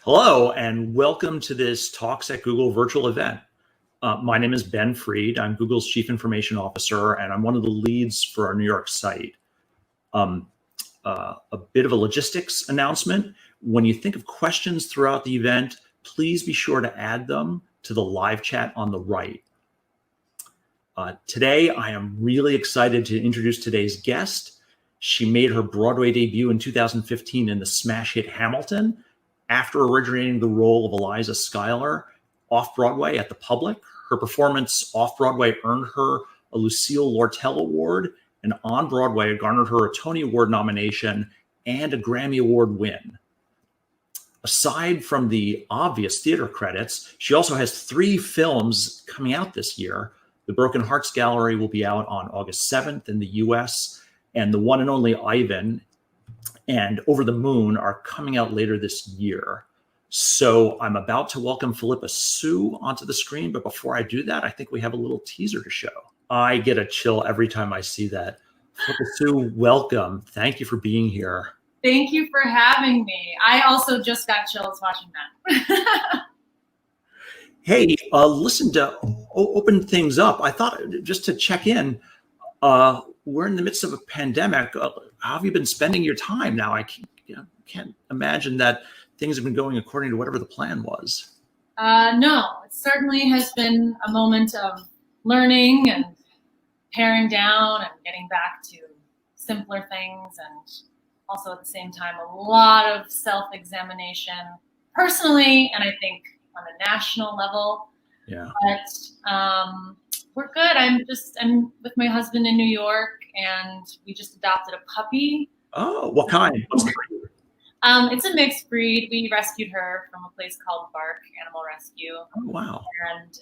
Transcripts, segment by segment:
Hello, and welcome to this Talks at Google virtual event. My name is Ben Freed. I'm Google's Chief Information Officer, and I'm one of the leads for our New York site. A bit of a logistics announcement. When you think of questions throughout the event, please be sure to add them to the live chat on the right. Today, I am really excited to introduce today's guest. She made her Broadway debut in 2015 in the smash hit Hamilton, after originating the role of Eliza Schuyler off-Broadway at the Public. Her performance off-Broadway earned her a Lucille Lortel Award, and on Broadway garnered her a Tony Award nomination and a Grammy Award win. Aside from the obvious theater credits, she also has 3 films coming out this year. The Broken Hearts Gallery will be out on August 7th in the US, and The One and Only Ivan and Over the Moon are coming out later this year. So I'm about to welcome Phillipa Soo onto the screen, but before I do that, I think we have a little teaser to show. I get a chill every time I see that. Phillipa Soo, welcome. Thank you for being here. Thank you for having me. I also just got chills watching that. Hey, listen, to open things up, I thought just to check in, we're in the midst of a pandemic. How have you been spending your time now? I can't imagine that things have been going according to whatever the plan was. No, it certainly has been a moment of learning and paring down and getting back to simpler things, and also at the same time a lot of self-examination personally, and I think on a national level. Yeah. But we're good. I'm with my husband in New York, and we just adopted a puppy. Oh, what kind? What's the breed? It's a mixed breed. We rescued her from a place called Bark Animal Rescue. Oh, wow. And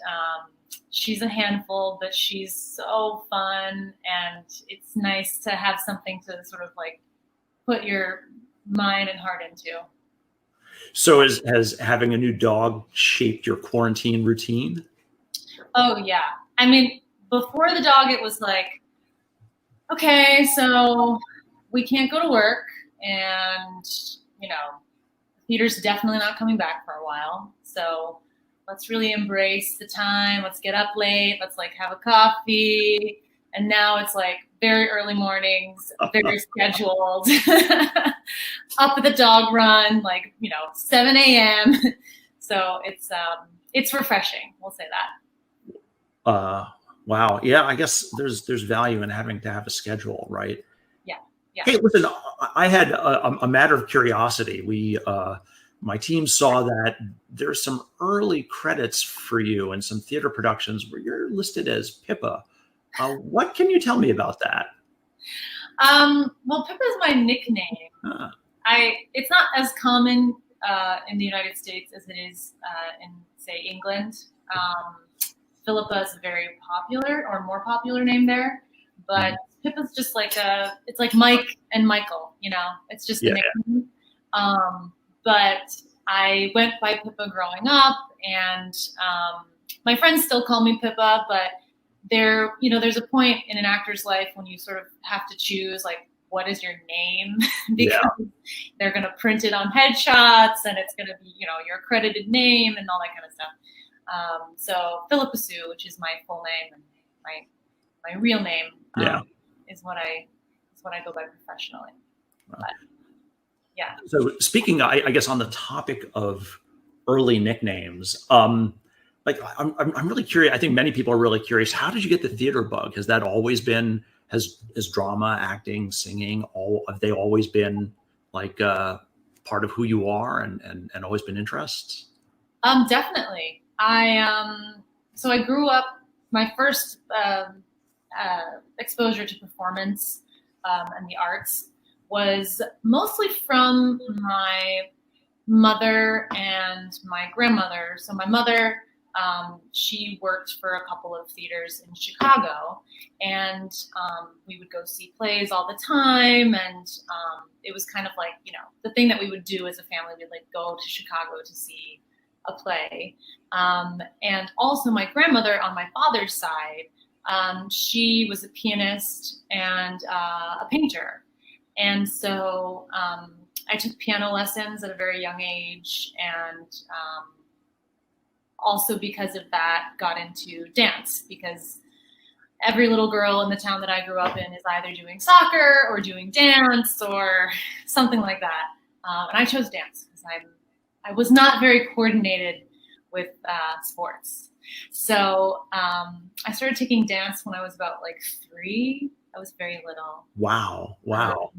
she's a handful, but she's so fun, and it's nice to have something to sort of like put your mind and heart into. So has having a new dog shaped your quarantine routine? Oh, yeah. I mean, before the dog, it was like, okay, so we can't go to work, and, the theater's definitely not coming back for a while. So let's really embrace the time. Let's get up late. Let's have a coffee. And now it's very early mornings, very scheduled, up at the dog run, 7 a.m. So it's refreshing. We'll say that. Wow. Yeah, I guess there's value in having to have a schedule, right? Yeah. Hey, listen, I had a matter of curiosity. My team saw that there's some early credits for you in some theater productions where you're listed as Pippa. What can you tell me about that? Well, Pippa is my nickname. Huh. It's not as common in the United States as it is in, say, England. Phillipa is a very popular or more popular name there, but Pippa's just it's like Mike and Michael, it's just a nickname. But I went by Pippa growing up, and my friends still call me Pippa, but there's a point in an actor's life when you sort of have to choose, what is your name? Because they're going to print it on headshots, and it's going to be, your accredited name and all that kind of stuff. So Phillipa Soo, which is my full name and my real name, is what I go by professionally. But, yeah. So speaking, I guess, on the topic of early nicknames, I'm really curious. I think many people are really curious. How did you get the theater bug? Has that always been, has drama, acting, singing, have they always been part of who you are and always been interests? Definitely. So I grew up, my first exposure to performance and the arts was mostly from my mother and my grandmother. So my mother, she worked for a couple of theaters in Chicago, and we would go see plays all the time. And it was kind of the thing that we would do as a family. We'd go to Chicago to see a play. And also my grandmother on my father's side, she was a pianist and a painter. And so I took piano lessons at a very young age, and also because of that got into dance, because every little girl in the town that I grew up in is either doing soccer or doing dance or something like that. And I chose dance because I was not very coordinated with sports. So I started taking dance when I was about like 3. I was very little. Wow. Wow.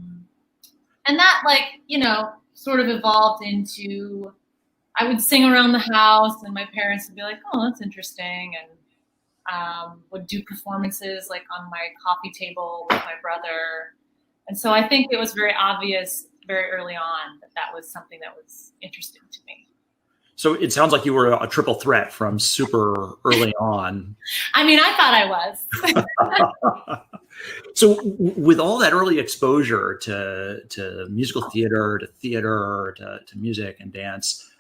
And that, like, sort of evolved into, I would sing around the house and my parents would be like, oh, that's interesting. And would do performances like on my coffee table with my brother. And so I think it was very obvious very early on that that was something that was interesting to me. So it sounds like you were a triple threat from super early on. I mean, I thought I was. So with all that early exposure to musical theater, to music and dance,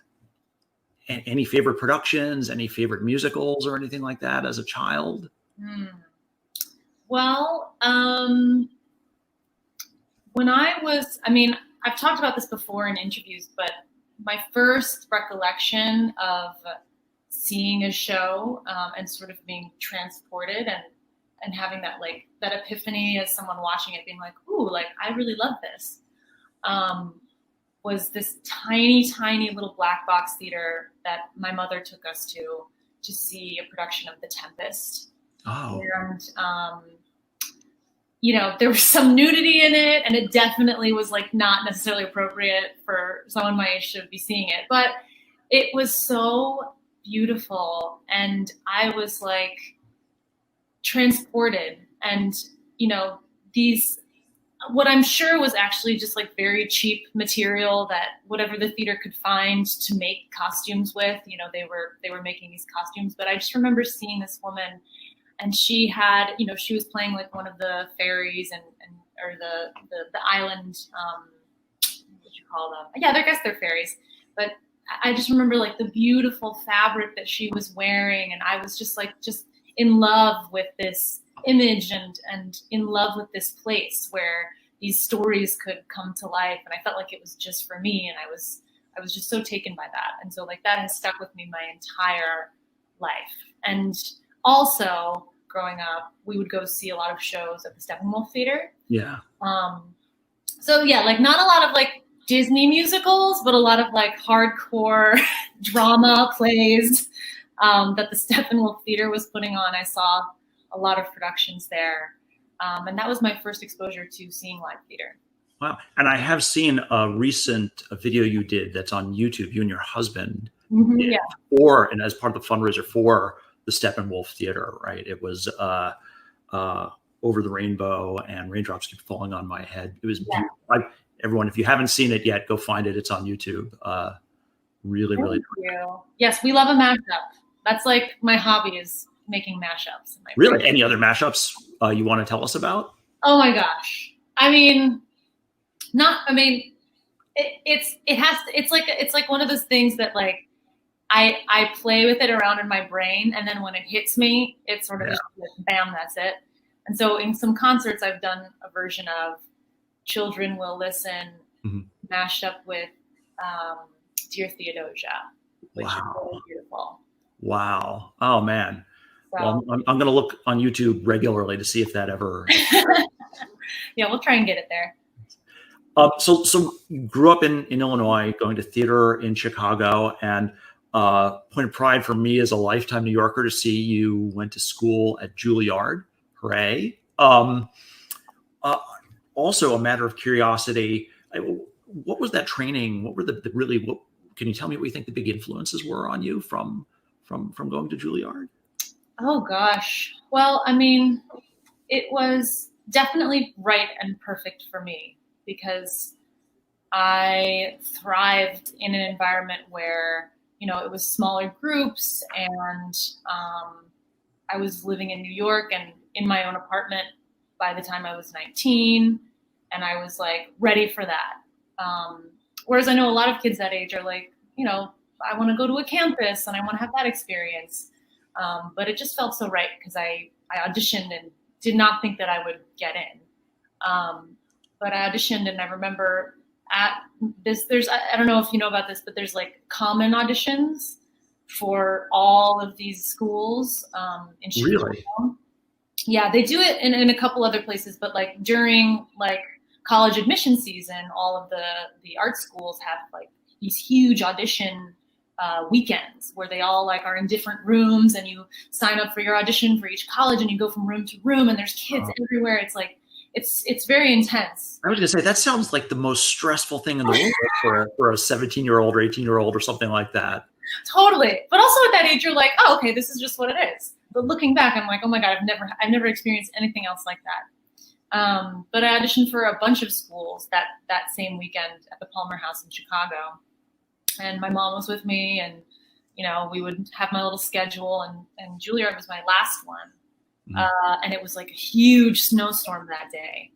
any favorite productions, any favorite musicals or anything like that as a child? Well, when I've talked about this before in interviews, but my first recollection of seeing a show and sort of being transported and having that epiphany as someone watching it, being like, ooh, like I really love this, was this tiny, tiny little black box theater that my mother took us to see a production of The Tempest. Oh. And, there was some nudity in it, and it definitely was like not necessarily appropriate for someone my age to be seeing it, but it was so beautiful. And I was like transported, and, what I'm sure was actually just like very cheap material that whatever the theater could find to make costumes with, they were making these costumes. But I just remember seeing this woman, and she had, she was playing like one of the fairies or the island, what do you call them? Yeah, I guess they're fairies. But I just remember like the beautiful fabric that she was wearing, and I was just in love with this image and in love with this place where these stories could come to life. And I felt like it was just for me, and I was just so taken by that. And so like that has stuck with me my entire life. And also growing up, we would go see a lot of shows at the Steppenwolf Theater. Yeah. So yeah, like not a lot of like Disney musicals, but a lot of like hardcore drama plays that the Steppenwolf Theater was putting on. I saw a lot of productions there. And that was my first exposure to seeing live theater. Wow. And I have seen a recent video you did that's on YouTube, you and your husband, yeah. and as part of the fundraiser for the Steppenwolf Theater, right? It was Over the Rainbow and Raindrops Keep Falling on My Head. It was beautiful. Everyone, if you haven't seen it yet, go find it. It's on YouTube. Really, really. Thank you. Yes, we love a mashup. That's like my hobby, is making mashups. Really? Any other mashups you want to tell us about? Oh my gosh. It's like one of those things that like I play with it around in my brain, and then when it hits me, it's sort of just like, bam, that's it. And so in some concerts, I've done a version of Children Will Listen, mashed up with Dear Theodosia, which is really beautiful. Wow. Oh man. So, well, I'm going to look on YouTube regularly to see if that ever. Yeah, we'll try and get it there. So you grew up in Illinois, going to theater in Chicago, and point of pride for me as a lifetime New Yorker to see you went to school at Juilliard. Hooray. Also a matter of curiosity, what was that training? What were can you tell me what you think the big influences were on you from going to Juilliard? Oh gosh. Well, I mean, it was definitely right and perfect for me because I thrived in an environment where, it was smaller groups, and I was living in New York and in my own apartment by the time I was 19, and I was like ready for that. Whereas I know a lot of kids that age are like, I want to go to a campus and I want to have that experience. But it just felt so right because I auditioned and did not think that I would get in. But I auditioned, and I remember at this, I don't know if you know about this, but there's like common auditions for all of these schools in Chicago. Really? Yeah, they do it in a couple other places, but like during like college admission season, all of the art schools have like these huge audition weekends where they all like are in different rooms, and you sign up for your audition for each college, and you go from room to room, and there's kids everywhere. It's like it's very intense. I was going to say, that sounds like the most stressful thing in the world for a 17-year-old or 18-year-old or something like that. Totally. But also at that age, you're like, oh, okay, this is just what it is. But looking back, I'm like, oh my God, I've never experienced anything else like that. But I auditioned for a bunch of schools that same weekend at the Palmer House in Chicago. And my mom was with me, and, you know, we would have my little schedule, and Juilliard was my last one. And it was like a huge snowstorm that day.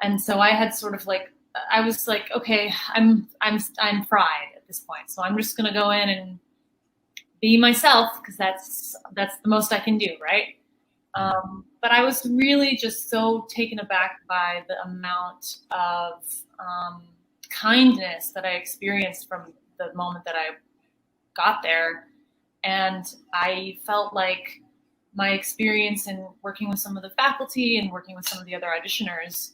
And so I had sort of like, I was like, okay, I'm fried at this point. So I'm just going to go in and be myself, because that's the most I can do, right? But I was really just so taken aback by the amount of kindness that I experienced from the moment that I got there. And I felt like my experience in working with some of the faculty and working with some of the other auditioners,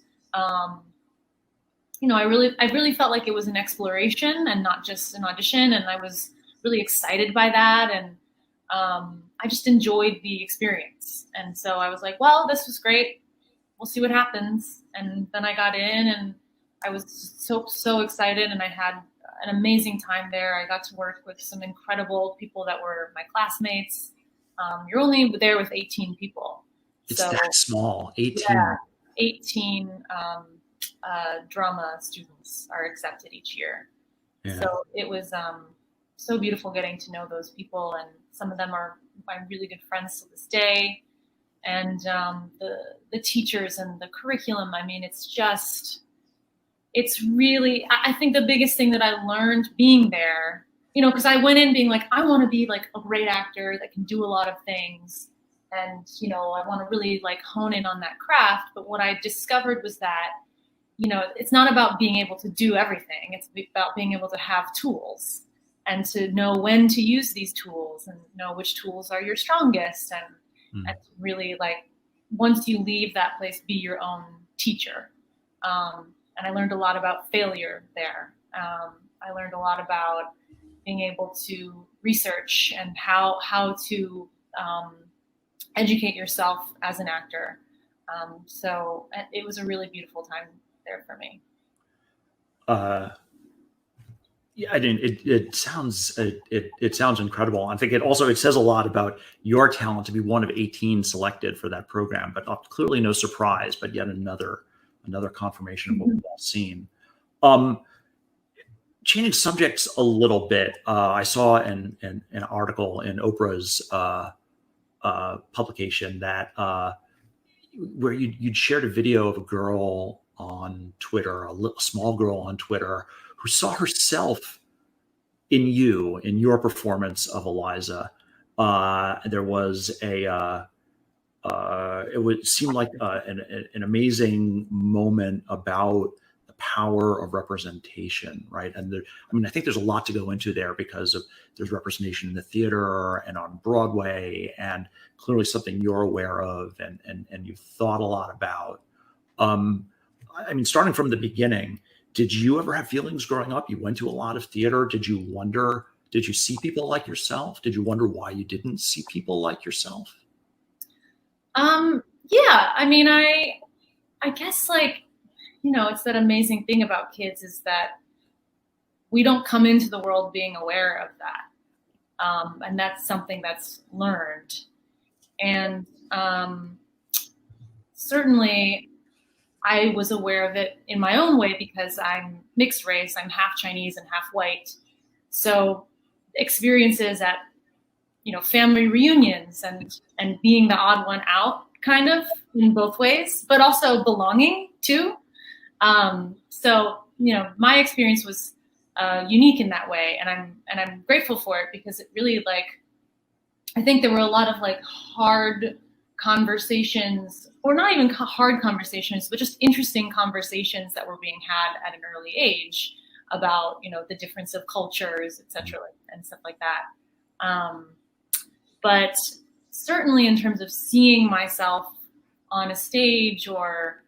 you know, I really felt like it was an exploration and not just an audition. And I was really excited by that. And I just enjoyed the experience. And so I was like, well, this was great. We'll see what happens. And then I got in, and I was so excited, and I had an amazing time there. I got to work with some incredible people that were my classmates. You're only there with 18 people. It's that small, 18. Yeah, 18 drama students are accepted each year. Yeah. So it was so beautiful getting to know those people, and some of them are my really good friends to this day. And the teachers and the curriculum, I mean, it's really, I think the biggest thing that I learned being there, you know, because I went in being like, I want to be like a great actor that can do a lot of things. And, you know, I want to really like hone in on that craft. But what I discovered was that, you know, it's not about being able to do everything. It's about being able to have tools and to know when to use these tools and know which tools are your strongest. And really, like, once you leave that place, be your own teacher. And I learned a lot about failure there. I learned a lot about being able to research and how to educate yourself as an actor. So it was a really beautiful time there for me. Yeah, I mean, it sounds incredible. I think it says a lot about your talent to be one of 18 selected for that program, but clearly no surprise, but yet another confirmation of what we've all seen. Changing subjects a little bit, I saw an article in Oprah's publication that where you'd shared a video of a girl on Twitter, a small girl on Twitter, who saw herself in your performance of Eliza. There was it would seem like an amazing moment about the power of representation, right? And I think there's a lot to go into there, because there's representation in the theater and on Broadway, and clearly something you're aware of and you've thought a lot about. I mean, starting from the beginning, did you ever have feelings growing up? You went to a lot of theater. Did you see people like yourself? Did you wonder why you didn't see people like yourself? Yeah, I mean, I guess, like, you know, it's that amazing thing about kids is that we don't come into the world being aware of that. And that's something that's learned. And certainly I was aware of it in my own way, because I'm mixed race. I'm half Chinese and half white. So experiences at, you know, family reunions and being the odd one out, kind of, in both ways, but also belonging too. So, you know, my experience was unique in that way, and I'm grateful for it, because it really, like, I think there were a lot of like hard conversations, or not even hard conversations, but just interesting conversations that were being had at an early age about, you know, the difference of cultures, etc., and stuff like that. But certainly in terms of seeing myself on a stage or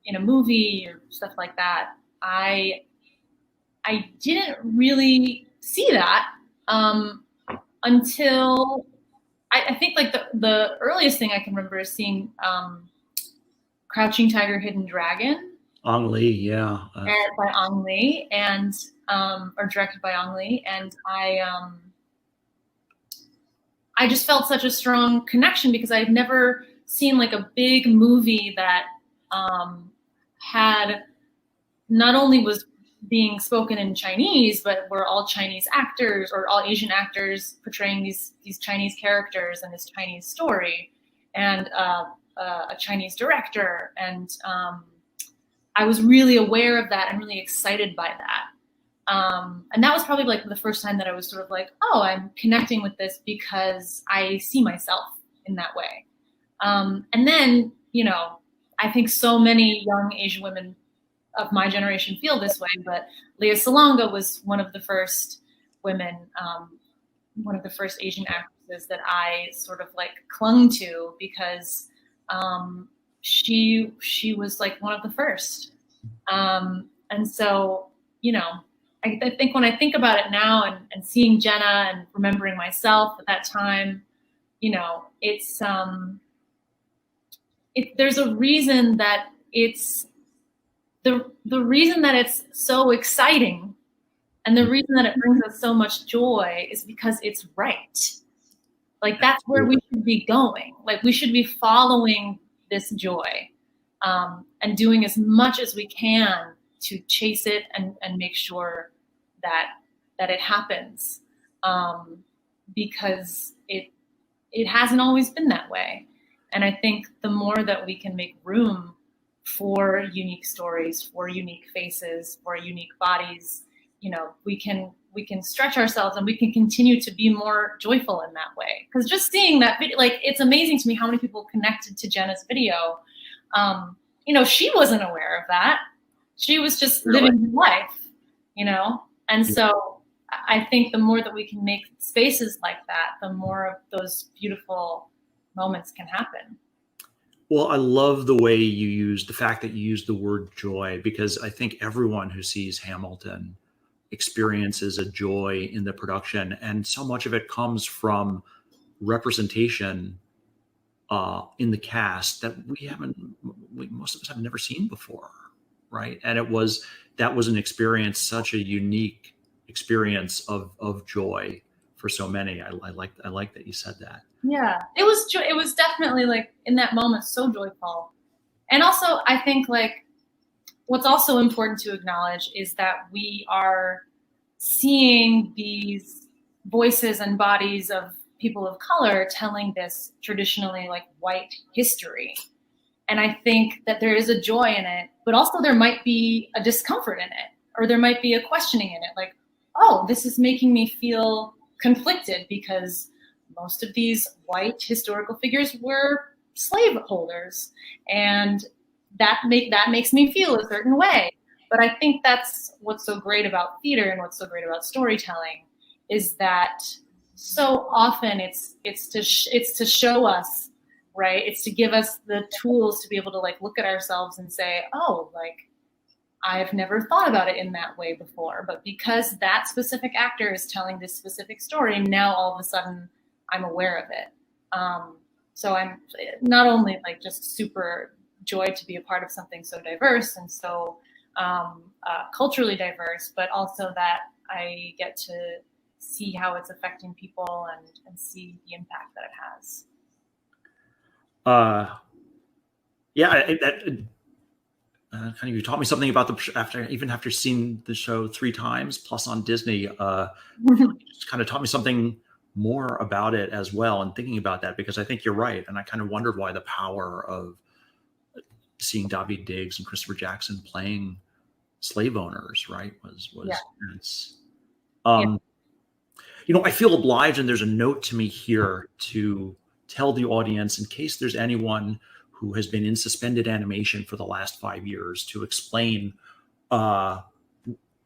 in a movie or stuff like that, I didn't really see that until I think like the earliest thing I can remember is seeing Crouching Tiger, Hidden Dragon. Ang Lee, yeah. By Ang Lee, and or directed by Ang Lee, and I just felt such a strong connection because I had never seen like a big movie that had not only was being spoken in Chinese, but were all Chinese actors or all Asian actors portraying these Chinese characters and this Chinese story, and a Chinese director, and I was really aware of that and really excited by that. And that was probably like the first time that I was sort of like, oh, I'm connecting with this because I see myself in that way. And then, you know, I think so many young Asian women of my generation feel this way, but Lea Salonga was one of the first women, one of the first Asian actresses that I sort of like clung to because she was like one of the first. And so, you know, I think when I think about it now and seeing Jenna and remembering myself at that time, you know, it's there's a reason that it's the reason that it's so exciting and the reason that it brings us so much joy is because it's right. Like that's where we should be going. Like we should be following this joy and doing as much as we can to chase it and make sure that it happens because it hasn't always been that way. And I think the more that we can make room for unique stories, for unique faces, for unique bodies, you know, we can stretch ourselves and we can continue to be more joyful in that way. Because just seeing that video, like it's amazing to me how many people connected to Jenna's video. You know, she wasn't aware of that. She was just living her life, you know? And so I think the more that we can make spaces like that, the more of those beautiful moments can happen. Well, I love the way you use the fact that you use the word joy, because I think everyone who sees Hamilton experiences a joy in the production. And so much of it comes from representation in the cast that most of us have never seen before. Right. And that was an experience, such a unique experience of joy for so many. I like that you said that. Yeah, it was definitely like in that moment so joyful. And also I think like what's also important to acknowledge is that we are seeing these voices and bodies of people of color telling this traditionally like white history. And I think that there is a joy in it, but also there might be a discomfort in it, or there might be a questioning in it. Like, oh, this is making me feel conflicted because most of these white historical figures were slaveholders, and that makes me feel a certain way. But I think that's what's so great about theater and what's so great about storytelling is that so often it's to show us, right? It's to give us the tools to be able to like look at ourselves and say, oh, like I've never thought about it in that way before, but because that specific actor is telling this specific story, now all of a sudden I'm aware of it. So I'm not only like just super joyed to be a part of something so diverse and so culturally diverse, but also that I get to see how it's affecting people and see the impact that it has. Kind of you taught me something about after seeing the show 3 times plus on Disney. You just kind of taught me something more about it as well, and thinking about that, because I think you're right, and I kind of wondered why the power of seeing Daveed Diggs and Christopher Jackson playing slave owners, right, was immense. You know, I feel obliged, and there's a note to me here to tell the audience, in case there's anyone who has been in suspended animation for the last 5 years, to explain a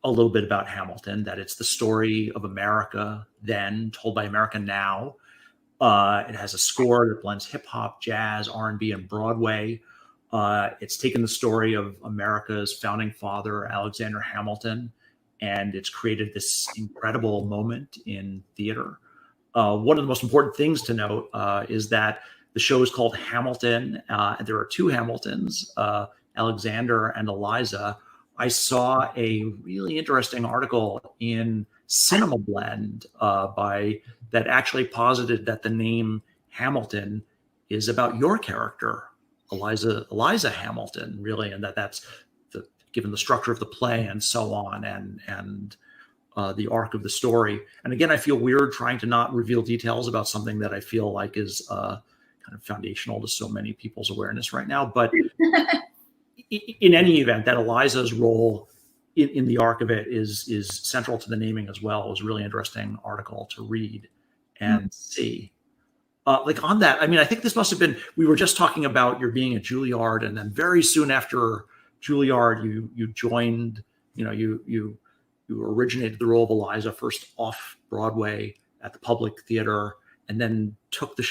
little bit about Hamilton, that it's the story of America then, told by America now. It has a score that blends hip hop, jazz, R&B, and Broadway. It's taken the story of America's founding father, Alexander Hamilton, and it's created this incredible moment in theater. One of the most important things to note is that the show is called Hamilton. And there are two Hamiltons, Alexander and Eliza. I saw a really interesting article in Cinema Blend that actually posited that the name Hamilton is about your character, Eliza Hamilton, really, and that's given the structure of the play and so on, and the arc of the story. And again, I feel weird trying to not reveal details about something that I feel like is kind of foundational to so many people's awareness right now. But in any event, that Eliza's role in the arc of it is central to the naming as well. It was a really interesting article to read and see. Like on that, I mean, I think this must have been, we were just talking about your being at Juilliard, and then very soon after Juilliard, you joined, you originated the role of Eliza first off Broadway at the Public Theater, and then took the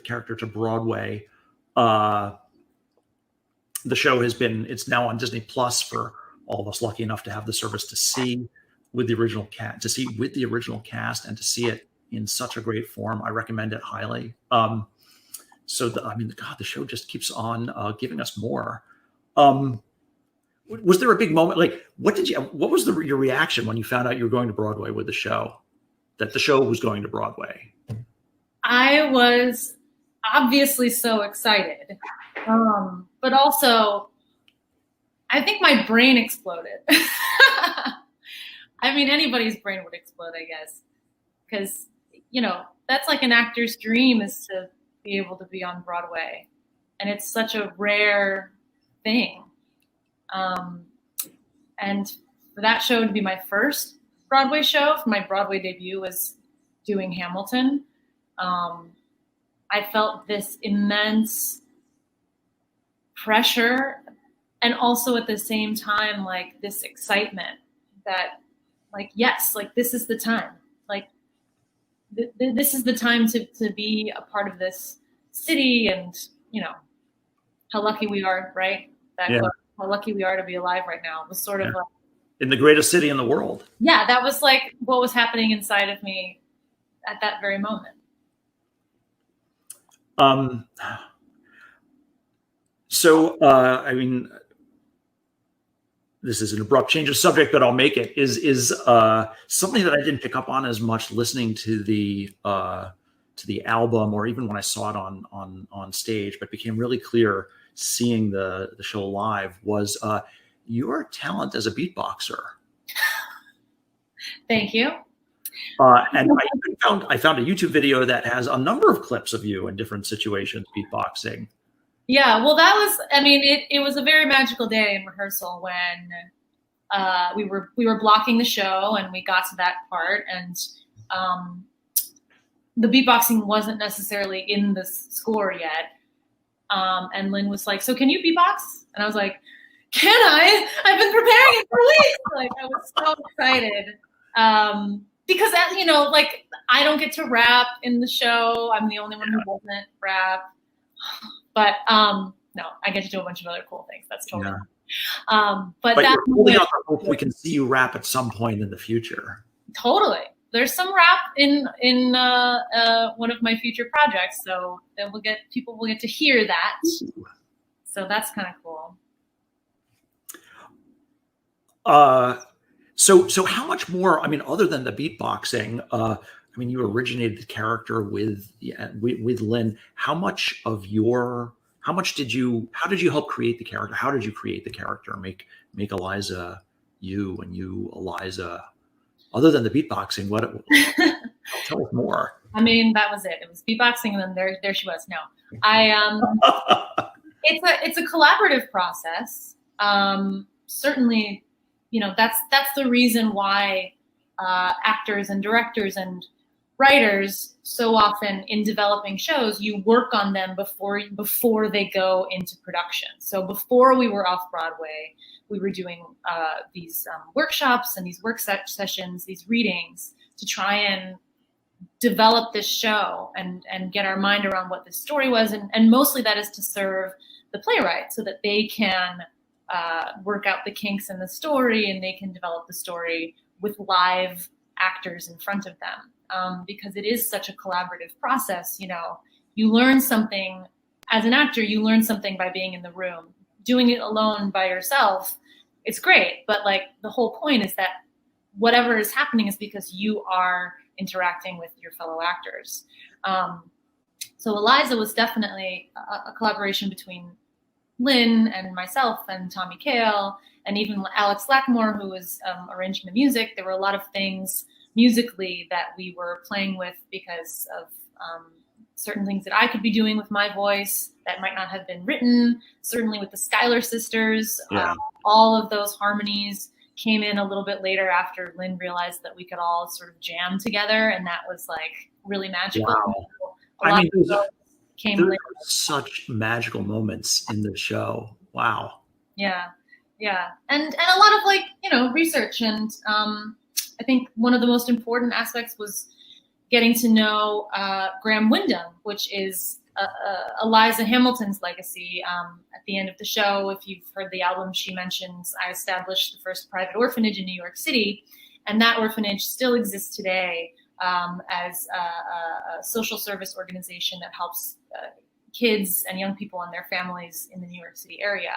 character to Broadway. The show it's now on Disney Plus for all of us lucky enough to have the service to see with the original cast, and to see it in such a great form. I recommend it highly. The show just keeps on giving us more. Was there a big moment? Like, what was your reaction when you found out you were going to Broadway with the show, that the show was going to Broadway? I was obviously so excited. But also, I think my brain exploded. I mean, anybody's brain would explode, I guess. Because, that's like an actor's dream, is to be able to be on Broadway. And it's such a rare thing. And for that show to be my first Broadway show, for my Broadway debut, was doing Hamilton. I felt this immense pressure, and also at the same time, like, this excitement that, like, yes, like, this is the time. Like, this is the time to be a part of this city, and, how lucky we are, right? How lucky we are to be alive right now. It was sort of in the greatest city in the world. Yeah, that was like what was happening inside of me at that very moment. I mean, this is an abrupt change of subject, but I'll make it. Is something that I didn't pick up on as much listening to the album, or even when I saw it on stage, but became really clear seeing the show live, was your talent as a beatboxer. Thank you. And I found a YouTube video that has a number of clips of you in different situations beatboxing. Yeah, well, it was a very magical day in rehearsal when we were blocking the show and we got to that part, and the beatboxing wasn't necessarily in the score yet. And Lynn was like, "So can you beatbox?" And I was like, "Can I? I've been preparing it for weeks." Like, I was so excited. Because I don't get to rap in the show. I'm the only one who doesn't rap. But no, I get to do a bunch of other cool things. That's totally. Yeah. But that you're holding out the hope we can see you rap at some point in the future. Totally. There's some rap in one of my future projects, so that people will get to hear that. Ooh. So that's kind of cool. So how much more? I mean, other than the beatboxing, you originated the character with Lynn. How did you help create the character? How did you create the character? Make Eliza you, and you Eliza? Other than the beatboxing, tell us more. I mean, that was it. It was beatboxing, and then there she was. No, it's a collaborative process. Certainly, that's the reason why actors and directors and writers, so often in developing shows, you work on them before they go into production. So before we were off Broadway, we were doing these workshops and these work sessions, these readings to try and develop this show and get our mind around what this story was. And mostly that is to serve the playwright so that they can work out the kinks in the story and they can develop the story with live actors in front of them. Because it is such a collaborative process. You know, you learn something as an actor, you learn something by being in the room. Doing it alone by yourself, it's great. But like the whole point is that whatever is happening is because you are interacting with your fellow actors. So Eliza was definitely a collaboration between Lynn and myself and Tommy Kail and even Alex Lackmore, who was arranging the music. There were a lot of things musically that we were playing with because of certain things that I could be doing with my voice that might not have been written. Certainly with the Schuyler sisters, all of those harmonies came in a little bit later after Lynn realized that we could all sort of jam together, and that was like really magical. Wow. I mean, there are such magical moments in the show. Wow. Yeah, and a lot of like, you know, research, and I think one of the most important aspects was getting to know Graham Windham, which is Eliza Hamilton's legacy. At the end of the show, if you've heard the album, she mentions, I established the first private orphanage in New York City, and that orphanage still exists today as a social service organization that helps kids and young people and their families in the New York City area.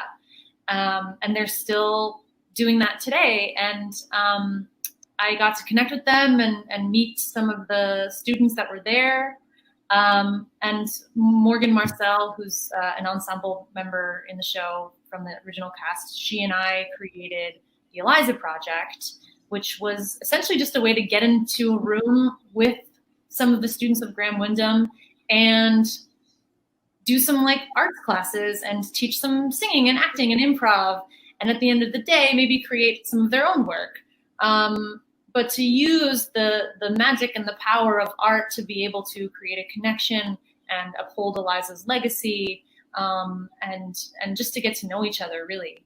And they're still doing that today. And I got to connect with them and meet some of the students that were there. And Morgan Marcel, who's an ensemble member in the show from the original cast, she and I created the Eliza Project, which was essentially just a way to get into a room with some of the students of Graham Windham and do some like arts classes and teach some singing and acting and improv. And at the end of the day, maybe create some of their own work. But to use the magic and the power of art to be able to create a connection and uphold Eliza's legacy, and just to get to know each other, really,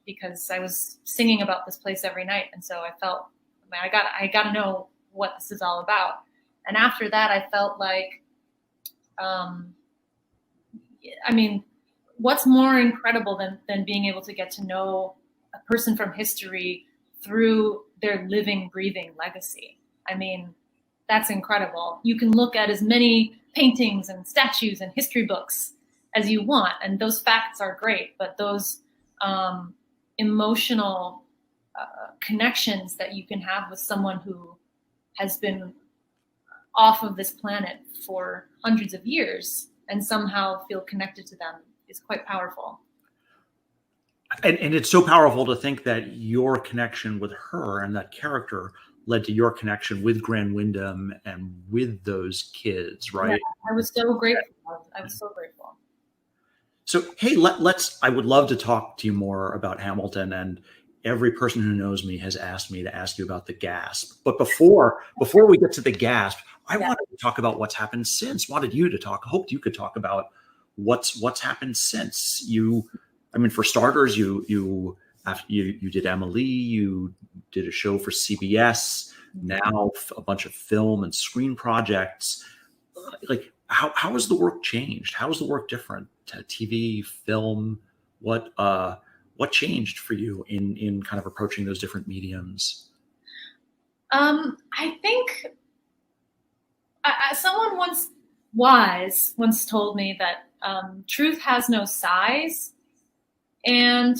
because I was singing about this place every night, and so I felt, man, I got to know what this is all about. And after that, I felt like, I mean, what's more incredible than being able to get to know a person from history through their living, breathing legacy? I mean, that's incredible. You can look at as many paintings and statues and history books as you want, and those facts are great, but those emotional connections that you can have with someone who has been off of this planet for hundreds of years and somehow feel connected to them is quite powerful. And it's so powerful to think that your connection with her and that character led to your connection with Graham Windham and with those kids, right? Yeah, I was so grateful. I was so grateful. So, hey, I would love to talk to you more about Hamilton, and every person who knows me has asked me to ask you about the gasp. But before we get to the gasp, I wanted to talk about what's happened since. Wanted you to talk. Hoped you could talk about what's happened since. I mean, for starters, you did Emily, you did a show for CBS, now a bunch of film and screen projects. Like, how has the work changed? How is the work different to TV, film? What changed for you in kind of approaching those different mediums? I think someone once told me that truth has no size. And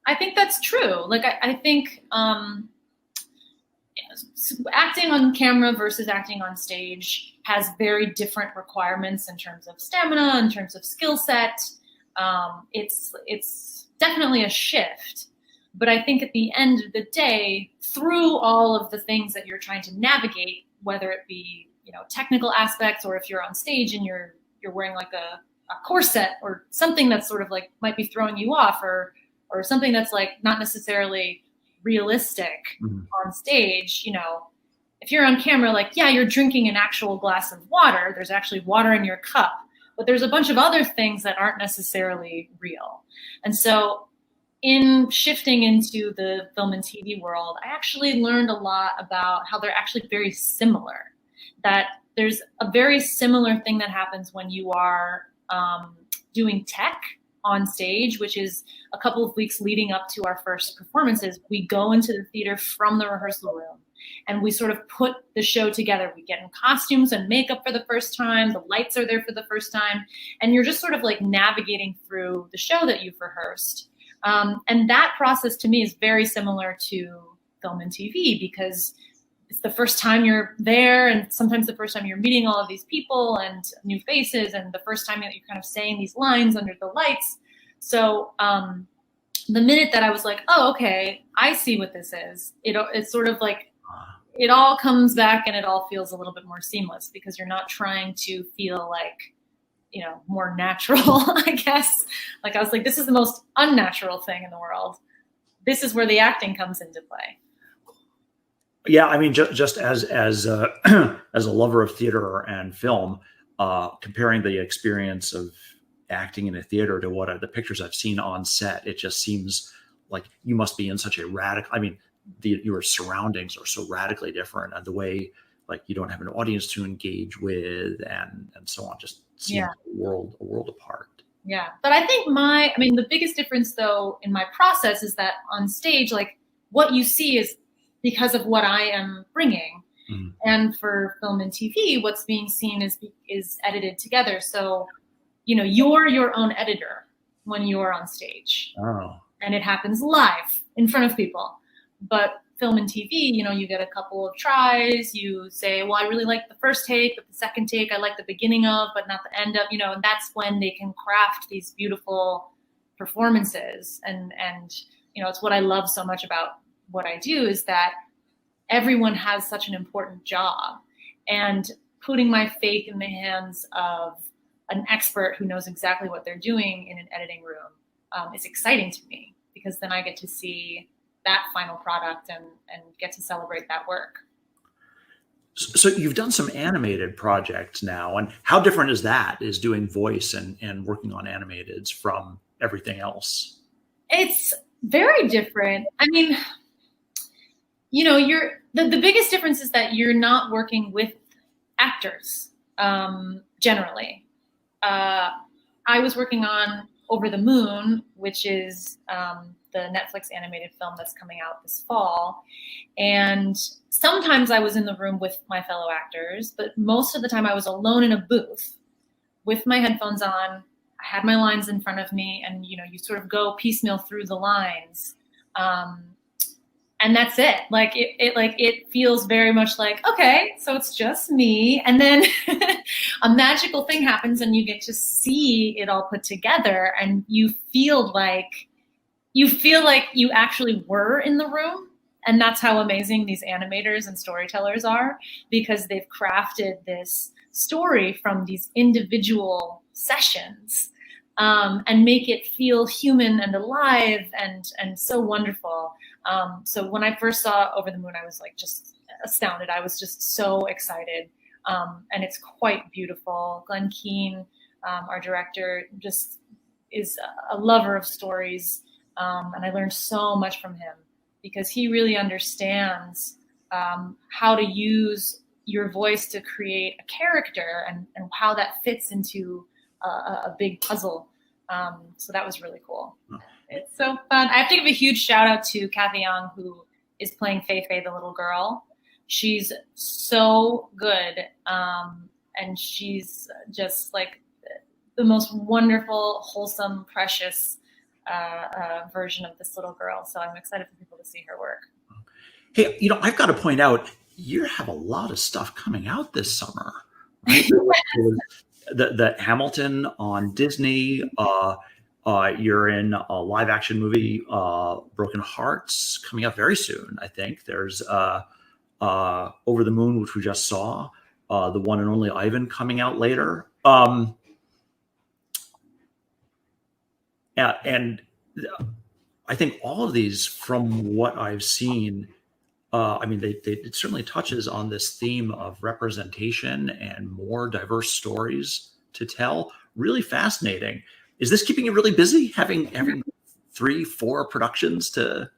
I think that's true. Like, I think acting on camera versus acting on stage has very different requirements in terms of stamina, in terms of skill set. It's definitely a shift. But I think at the end of the day, through all of the things that you're trying to navigate, whether it be, you know, technical aspects, or if you're on stage and you're wearing like a corset or something that's sort of like might be throwing you off, or something that's like not necessarily realistic on stage, you know, if you're on camera, like, yeah, you're drinking an actual glass of water. There's actually water in your cup, but there's a bunch of other things that aren't necessarily real. And so in shifting into the film and TV world, I actually learned a lot about how they're actually very similar. That there's a very similar thing that happens when you are doing tech on stage, which is a couple of weeks leading up to our first performances. We go into the theater from the rehearsal room and we sort of put the show together. We get in costumes and makeup for the first time. The lights are there for the first time. And you're just sort of like navigating through the show that you've rehearsed. And that process to me is very similar to film and TV, because it's the first time you're there, and sometimes the first time you're meeting all of these people and new faces, and the first time that you're kind of saying these lines under the lights. So the minute that I was like, oh, okay, I see what this is, it's sort of like it all comes back and it all feels a little bit more seamless, because you're not trying to feel like, you know, more natural, I guess. Like I was like, this is the most unnatural thing in the world. This is where the acting comes into play. Yeah, I mean, just as as a lover of theater and film, comparing the experience of acting in a theater to what the pictures I've seen on set, it just seems like you must be in such a radical. I mean, your surroundings are so radically different, and the way, like, you don't have an audience to engage with, and so on, just seems a world apart. Yeah, but I think the biggest difference though in my process is that on stage, like, what you see is because of what I am bringing. Mm-hmm. And for film and TV, what's being seen is edited together. So, you know, you're your own editor when you're on stage. Oh. And it happens live in front of people. But film and TV, you know, you get a couple of tries. You say, well, I really like the first take, but the second take I like the beginning of, but not the end of, you know, and that's when they can craft these beautiful performances. And you know, it's what I love so much about what I do, is that everyone has such an important job, and putting my faith in the hands of an expert who knows exactly what they're doing in an editing room is exciting to me, because then I get to see that final product and get to celebrate that work. So you've done some animated projects now, and how different is that, is doing voice and working on animateds from everything else? It's very different. I mean, you know, the biggest difference is that you're not working with actors generally. I was working on Over the Moon, which is the Netflix animated film that's coming out this fall. And sometimes I was in the room with my fellow actors, but most of the time I was alone in a booth with my headphones on. I had my lines in front of me, and, you know, you sort of go piecemeal through the lines. And that's it. Like it feels very much like, okay, so it's just me. And then a magical thing happens and you get to see it all put together, and you feel like you actually were in the room. And that's how amazing these animators and storytellers are, because they've crafted this story from these individual sessions and make it feel human and alive and so wonderful. So when I first saw Over the Moon, I was like just astounded. I was just so excited. And it's quite beautiful. Glenn Keane, our director, just is a lover of stories. And I learned so much from him, because he really understands how to use your voice to create a character and how that fits into a big puzzle. So that was really cool. It's so fun. I have to give a huge shout out to Kathy Young, who is playing Fei Fei, the little girl. She's so good. And she's just like the most wonderful, wholesome, precious version of this little girl. So I'm excited for people to see her work. Hey, you know, I've got to point out, you have a lot of stuff coming out this summer, right? the Hamilton on Disney. You're in a live action movie, Broken Hearts, coming out very soon. I think there's Over the Moon, which we just saw, the one and only Ivan coming out later. And I think all of these, from what I've seen, I mean, it certainly touches on this theme of representation and more diverse stories to tell. Really fascinating. Is this keeping you really busy, having 3, 4 productions to?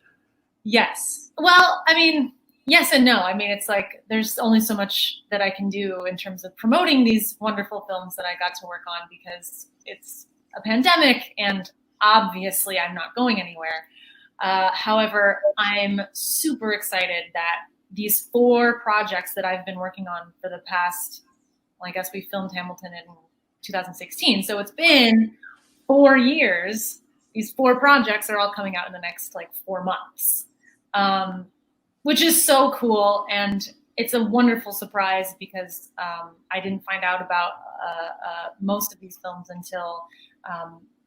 Yes. Well, I mean, yes and no. I mean, it's like there's only so much that I can do in terms of promoting these wonderful films that I got to work on because it's a pandemic and obviously I'm not going anywhere. However, I'm super excited that these 4 projects that I've been working on for the past, well, I guess we filmed Hamilton in 2016. So it's been 4 years. These 4 projects are all coming out in the next like 4 months, which is so cool. And it's a wonderful surprise because I didn't find out about most of these films until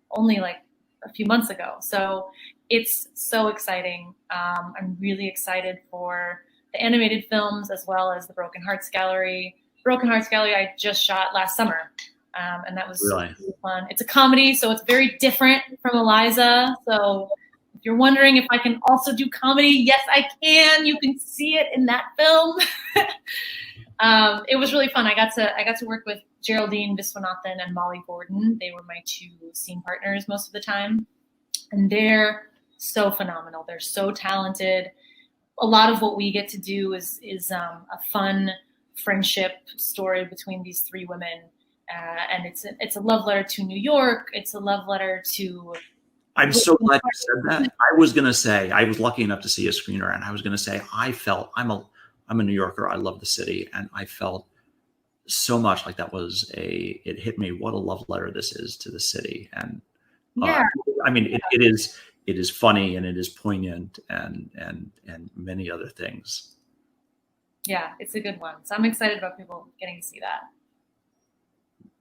only like a few months ago. So it's so exciting. I'm really excited for the animated films as well as the Broken Hearts Gallery. Broken Hearts Gallery I just shot last summer, and that was Really fun. It's a comedy, so it's very different from Eliza. So if you're wondering if I can also do comedy, yes, I can. You can see it in that film. It was really fun. I got to work with Geraldine Viswanathan and Molly Gordon. They were my 2 scene partners most of the time, and they're so phenomenal. They're so talented. A lot of what we get to do is a fun friendship story between these 3 women, and it's a love letter to New York. It's a love letter to. I'm so glad you said that. I was going to say, I was lucky enough to see a screener, and I was going to say, I'm a New Yorker. I love the city, and I felt so much like it hit me. What a love letter this is to the city. And Yeah. I mean, it is funny and it is poignant and many other things. Yeah, it's a good one. So I'm excited about people getting to see that.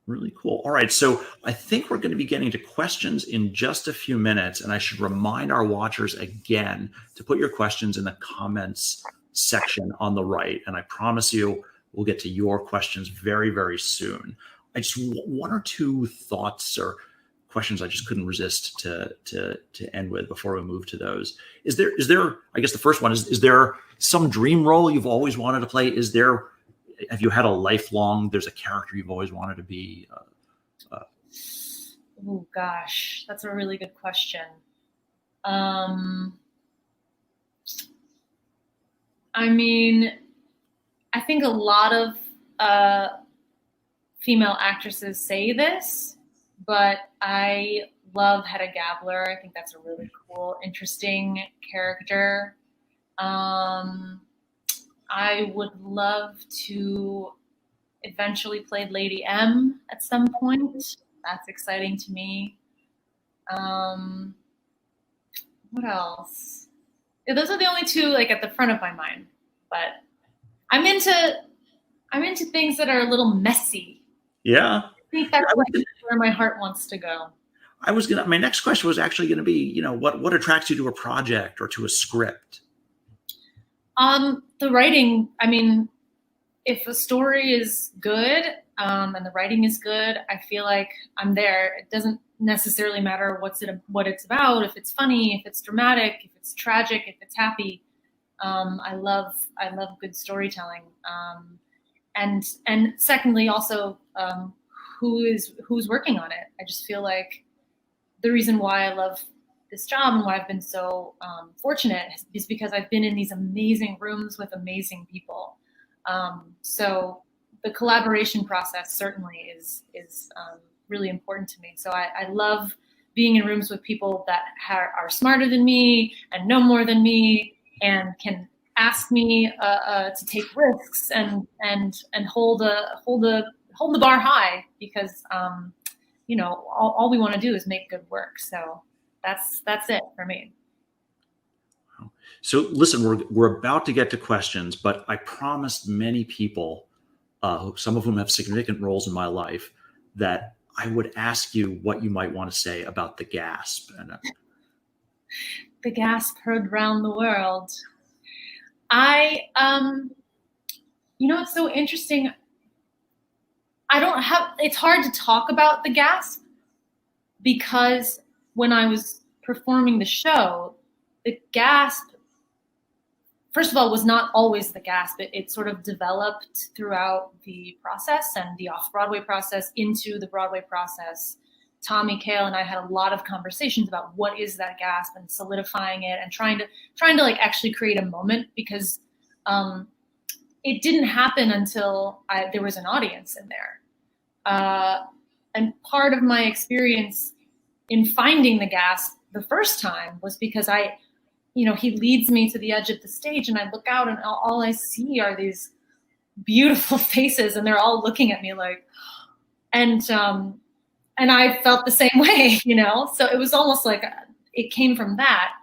Really cool. All right. So I think we're going to be getting to questions in just a few minutes. And I should remind our watchers again to put your questions in the comments section on the right. And I promise you, we'll get to your questions very, very soon. I just 1 or 2 thoughts or questions I just couldn't resist to end with before we move to those. Is there, I guess the first one is there some dream role you've always wanted to play? Have you had there's a character you've always wanted to be? Oh gosh, that's a really good question. I mean, I think a lot of female actresses say this, but I love Hedda Gabler. I think that's a really cool, interesting character. I would love to eventually play Lady M at some point. That's exciting to me. What else? Yeah, those are the only 2 like at the front of my mind. But I'm into things that are a little messy. Yeah. I think that's where my heart wants to go. My next question was actually going to be, what attracts you to a project or to a script? The writing, I mean, if a story is good, and the writing is good, I feel like I'm there. It doesn't necessarily matter what it's about, if it's funny, if it's dramatic, if it's tragic, if it's happy. I love good storytelling. And secondly, also, who's working on it. I just feel like the reason why I love this job and why I've been so fortunate is because I've been in these amazing rooms with amazing people. So the collaboration process certainly is really important to me. So I love being in rooms with people that are smarter than me and know more than me and can ask me to take risks and hold the bar high because all we want to do is make good work. So that's it for me. So listen, we're about to get to questions, but I promised many people, some of whom have significant roles in my life, that I would ask you what you might want to say about The Gasp. And The Gasp heard round the world. It's so interesting. It's hard to talk about The Gasp because when I was performing the show, The Gasp, first of all, was not always the gasp. It sort of developed throughout the process and the off-Broadway process into the Broadway process. Tommy Kail and I had a lot of conversations about what is that gasp and solidifying it and trying to like actually create a moment, because it didn't happen until there was an audience in there. And part of my experience in finding the gasp the first time was because he leads me to the edge of the stage and I look out and all I see are these beautiful faces and they're all looking at me like, and I felt the same way, so it was almost like it came from that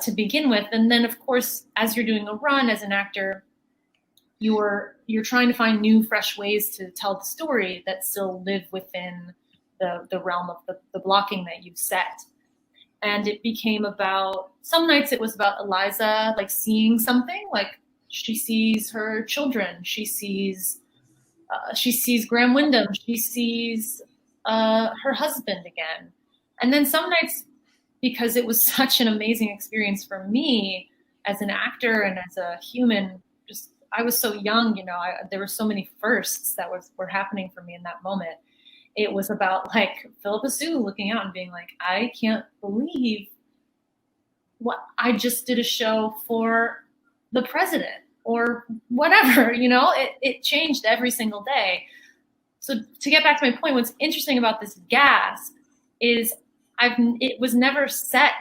to begin with. And then of course, as you're doing a run as an actor, you're trying to find new, fresh ways to tell the story that still live within the realm of the blocking that you've set. And it became about, some nights it was about Eliza, like seeing something, like she sees her children, she sees Graham Windham, she sees her husband again. And then some nights, because it was such an amazing experience for me as an actor and as a human, I was so young, there were so many firsts that were happening for me in that moment. It was about like Phillipa Soo looking out and being like, I can't believe what I just did a show for the president or whatever, it changed every single day. So to get back to my point, what's interesting about this gasp is it was never set,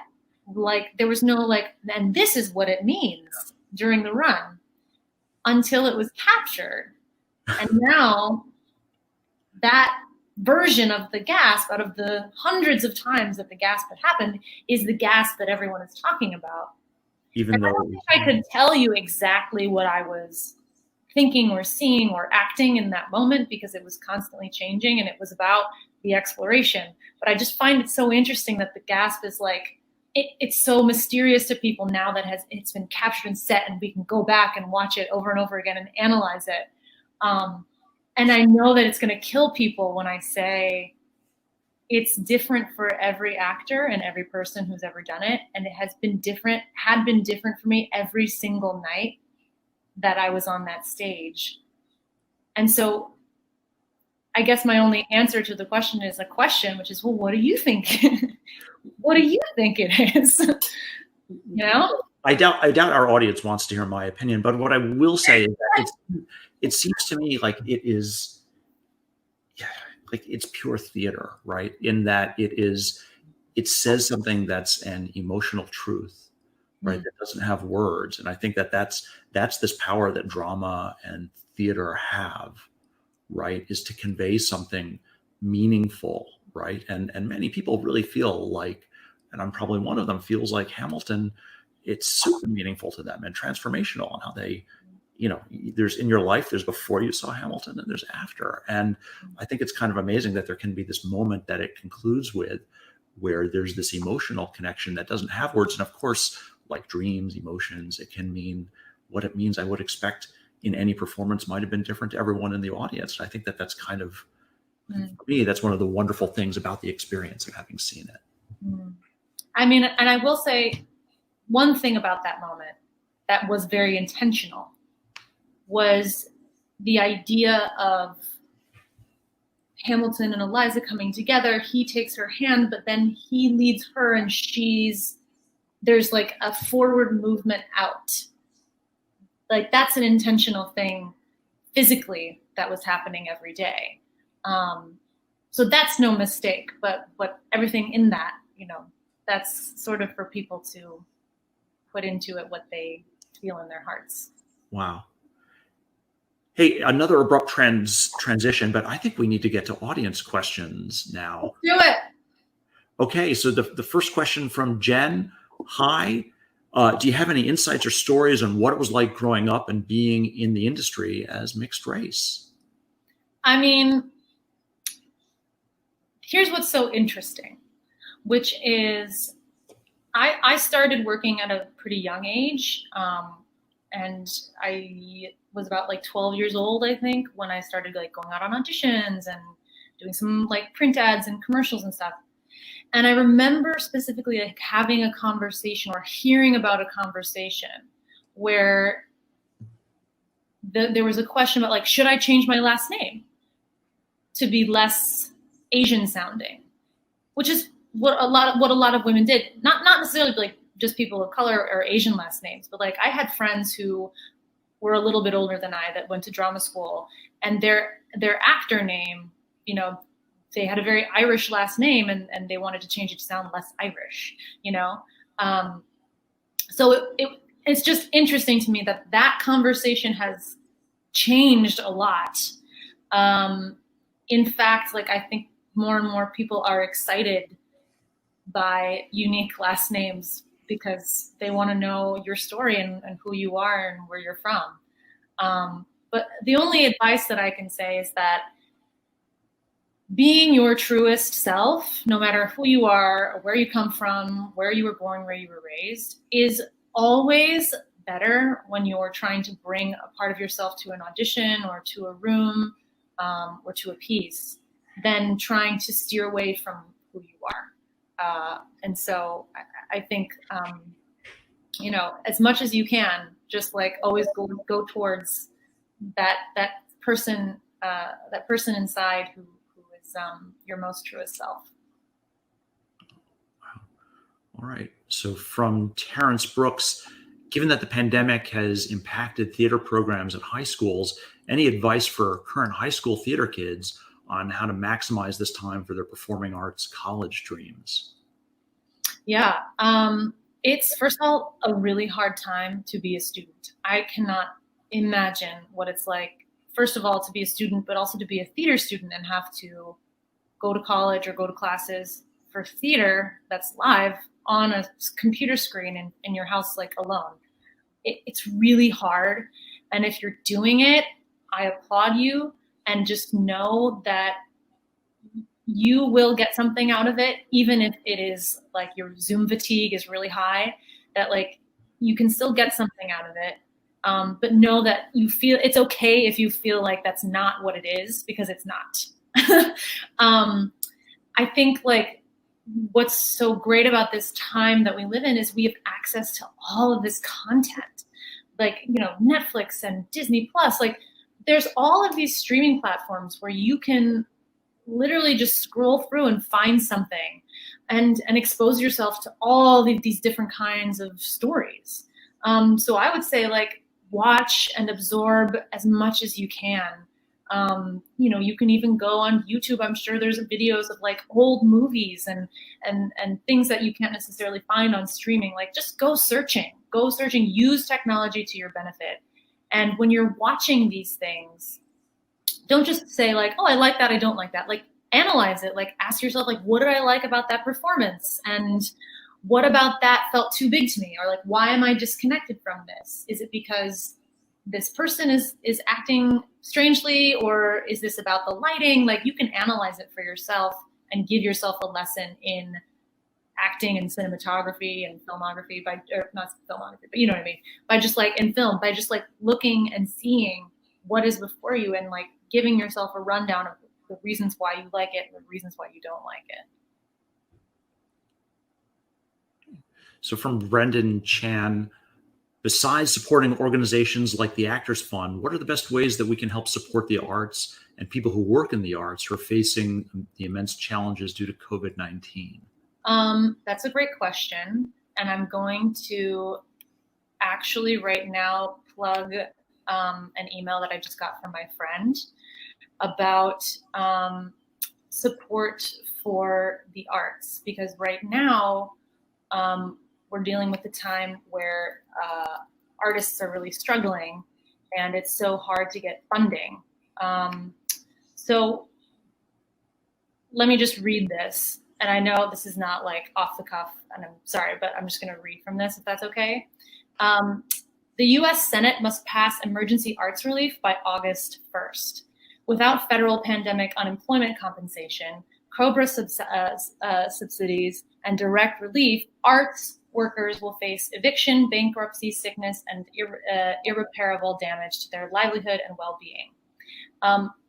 like there was no like, and this is what it means during the run until it was captured. And now that version of the gasp, out of the hundreds of times that the gasp had happened, is the gasp that everyone is talking about. Even though I don't think I could tell you exactly what I was thinking or seeing or acting in that moment, because it was constantly changing and it was about the exploration. But I just find it so interesting that the gasp is like, it's so mysterious to people now that it's been captured and set, and we can go back and watch it over and over again and analyze it. And I know that it's going to kill people when I say it's different for every actor and every person who's ever done it. And it had been different for me every single night that I was on that stage. And so I guess my only answer to the question is a question, which is, well, what do you think? What do you think it is? I doubt our audience wants to hear my opinion, but what I will say is that it seems to me like it is, like it's pure theater, right? In that it says something that's an emotional truth, right? That doesn't have words. And I think that's this power that drama and theater have, right? Is to convey something meaningful, right? And many people really feel like, and I'm probably one of them, feels like Hamilton, it's super meaningful to them and transformational, and how they, there's in your life, there's before you saw Hamilton and there's after. And I think it's kind of amazing that there can be this moment that it concludes with, where there's this emotional connection that doesn't have words. And of course, like dreams, emotions, it can mean what it means. I would expect in any performance might have been different to everyone in the audience. I think that's kind of, for me, that's one of the wonderful things about the experience of having seen it. I mean, and I will say one thing about that moment that was very intentional was the idea of Hamilton and Eliza coming together. He takes her hand, but then he leads her, and there's like a forward movement out. Like that's an intentional thing physically that was happening every day. So that's no mistake, but everything in that, that's sort of for people to put into it what they feel in their hearts. Wow. Hey, another abrupt transition, but I think we need to get to audience questions now. Let's do it. Okay, so the first question from Jen. Hi, do you have any insights or stories on what it was like growing up and being in the industry as mixed race? I mean, here's what's so interesting, which is I started working at a pretty young age, and I was about like 12 years old, I think, when I started like going out on auditions and doing some like print ads and commercials and stuff. And I remember specifically like having a conversation or hearing about a conversation where there was a question about, like, should I change my last name to be less Asian sounding, which is what a lot of women did. Not necessarily like just people of color or Asian last names, but like I had friends who were a little bit older than I that went to drama school, and their actor name, you know, they had a very Irish last name, and they wanted to change it to sound less Irish, you know. So it's just interesting to me that conversation has changed a lot. In fact, like I think more and more people are excited by unique last names because they want to know your story and who you are and where you're from. But the only advice that I can say is that being your truest self, no matter who you are, or where you come from, where you were born, where you were raised, is always better when you're trying to bring a part of yourself to an audition or to a room or to a piece than trying to steer away from who you are. And so I think, you know, as much as you can, just like always go towards that person inside who is your most truest self. Wow. All right. So from Terrence Brooks, given that the pandemic has impacted theater programs at high schools, any advice for current high school theater kids on how to maximize this time for their performing arts college dreams? Yeah. It's, first of all, a really hard time to be a student. I cannot imagine what it's like, first of all, to be a student, but also to be a theater student and have to go to college or go to classes for theater that's live on a computer screen in your house, like alone. It's really hard. And if you're doing it, I applaud you, and just know that you will get something out of it, even if it is like your Zoom fatigue is really high, that like you can still get something out of it. But know that it's okay if you feel like that's not what it is, because it's not. I think like what's so great about this time that we live in is we have access to all of this content, like, you know, Netflix and Disney Plus. Like there's all of these streaming platforms where you can literally just scroll through and find something and expose yourself to all these different kinds of stories. So I would say, like, watch and absorb as much as you can. You know, you can even go on YouTube. I'm sure there's videos of like old movies and things that you can't necessarily find on streaming. Like just go searching, use technology to your benefit. And when you're watching these things, don't just say like, oh, I like that, I don't like that. Like analyze it, like ask yourself, like, what did I like about that performance? And what about that felt too big to me? Or like, why am I disconnected from this? Is it because this person is acting strangely, or is this about the lighting? Like you can analyze it for yourself and give yourself a lesson in acting and cinematography and filmography or not filmography, but you know what I mean? By just like in film, by just like looking and seeing what is before you and like giving yourself a rundown of the reasons why you like it and the reasons why you don't like it. So from Brendan Chan, besides supporting organizations like the Actors Fund, what are the best ways that we can help support the arts and people who work in the arts who are facing the immense challenges due to COVID-19? That's a great question. And I'm going to actually right now plug an email that I just got from my friend about support for the arts, because right now we're dealing with a time where artists are really struggling and it's so hard to get funding. So let me just read this. And I know this is not like off the cuff, and I'm sorry, but I'm just going to read from this if that's okay. The U.S. Senate must pass emergency arts relief by August 1st. Without federal pandemic unemployment compensation, COBRA subsidies, and direct relief, arts workers will face eviction, bankruptcy, sickness, and irreparable damage to their livelihood and well-being.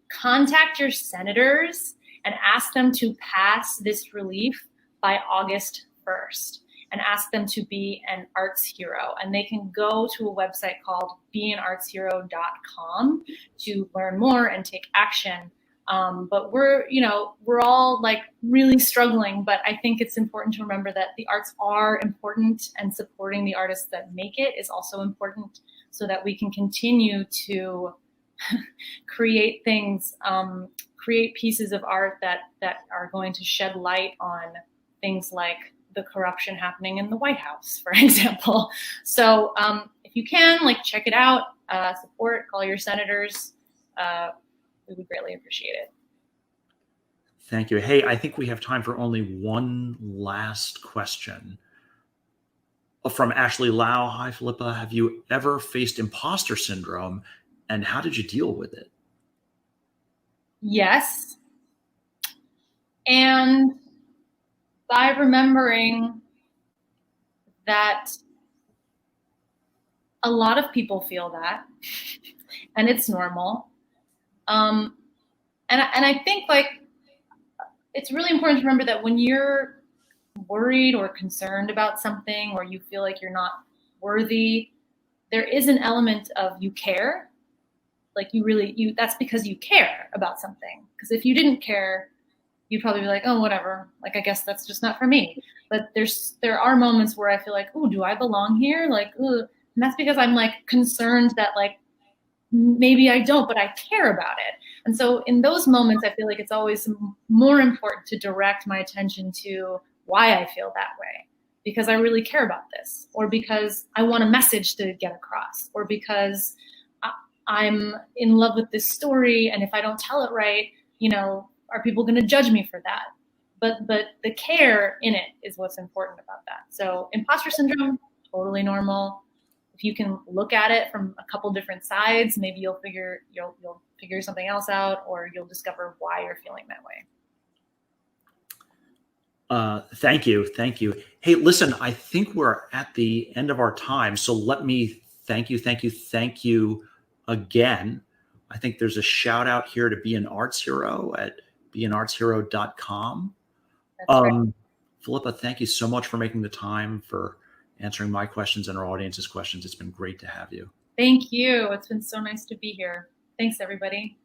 Contact your senators and ask them to pass this relief by August 1st. and ask them to be an arts hero. And they can go to a website called beanartshero.com to learn more and take action. But we're all like really struggling, but I think it's important to remember that the arts are important, and supporting the artists that make it is also important, so that we can continue to create things, create pieces of art that are going to shed light on things like the corruption happening in the White House, for example. So if you can, like, check it out, support, call your senators. We would greatly appreciate it. Thank you. Hey, I think we have time for only one last question. From Ashley Lau. Hi, Phillipa. Have you ever faced imposter syndrome, and how did you deal with it? Yes. And by remembering that a lot of people feel that, and it's normal. And I think, like, it's really important to remember that when you're worried or concerned about something, or you feel like you're not worthy, there is an element of you care. Like, that's because you care about something. Because if you didn't care, you'd probably be like, oh, whatever. Like, I guess that's just not for me. But there are moments where I feel like, oh, do I belong here? Like, ooh. And that's because I'm, like, concerned that, like, maybe I don't, but I care about it. And so in those moments, I feel like it's always more important to direct my attention to why I feel that way, because I really care about this, or because I want a message to get across, or because I'm in love with this story, and if I don't tell it right, are people going to judge me for that? But the care in it is what's important about that. So imposter syndrome, totally normal. If you can look at it from a couple different sides, maybe you'll figure something else out, or you'll discover why you're feeling that way. Thank you. Hey, listen, I think we're at the end of our time. So let me thank you again. I think there's a shout out here to Be an Arts Hero at beanartshero.com. Right. Phillipa, thank you so much for making the time, for answering my questions and our audience's questions. It's been great to have you. Thank you. It's been so nice to be here. Thanks, everybody.